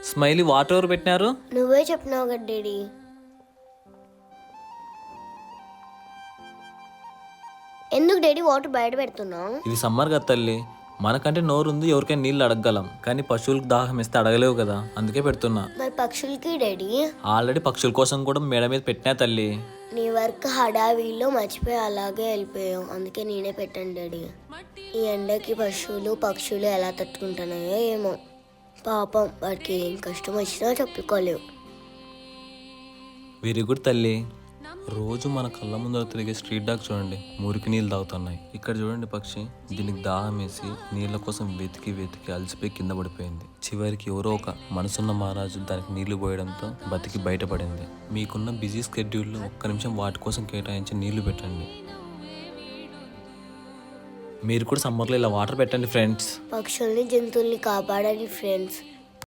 Smiley water ఎవరు పెట్టినారు? నువ్వే చెప్పినావు కదా డాడీ. ఎందుకు డాడీ వాటర్ బయట పెడుతున్నావు? ఇది సమ్మర్ కదా తల్లి, మనకంటే నోరు ఉంది, ఎవరికైనా నీళ్ళు అడగగలం, కానీ పశువులకు దాహం ఇస్తే అడగలేవు కదా, అందుకే పెడుతున్నా. మరి పక్షులకి డాడీ? ఆల్రెడీ పక్షుల కోసం కూడా మేడ మీద పెట్టినా తల్లి. నీ వర్క్ హడావిలో మర్చిపోయి అలాగే వెళ్ళిపోయావు, అందుకే నేనే పెట్టాను డాడీ. ఈ ఎండకి పక్షులు ఎలా తట్టుకుంటున్నాయో ఏమో. పాపం వాటికి ఏం కష్టం వచ్చినా చెప్పుకోలేవు. వెరీ గుడ్ తల్లి. రోజు మన కళ్ళ ముందర తిరిగే స్ట్రీట్ డాగ్ చూడండి, మురికి నీళ్ళు తాగుతున్నాయి. ఇక్కడ చూడండి పక్షి, దీనికి దాహం వేసి నీళ్ళ కోసం వెతికి వెతికి అలసిపోయి కింద పడిపోయింది. చివరికి ఎవరో ఒక మనసున్న మహారాజు దానికి నీళ్లు పోయడంతో బతికి బయటపడింది. మీకున్న బిజీ స్కెడ్యూల్లో ఒక్క నిమిషం వాటి కోసం కేటాయించి నీళ్లు పెట్టండి. మీరు కూడా సమ్మర్లో ఇలా వాటర్ పెట్టండి ఫ్రెండ్స్. పక్షుల్ని జంతువుల్ని కాపాడండి ఫ్రెండ్స్.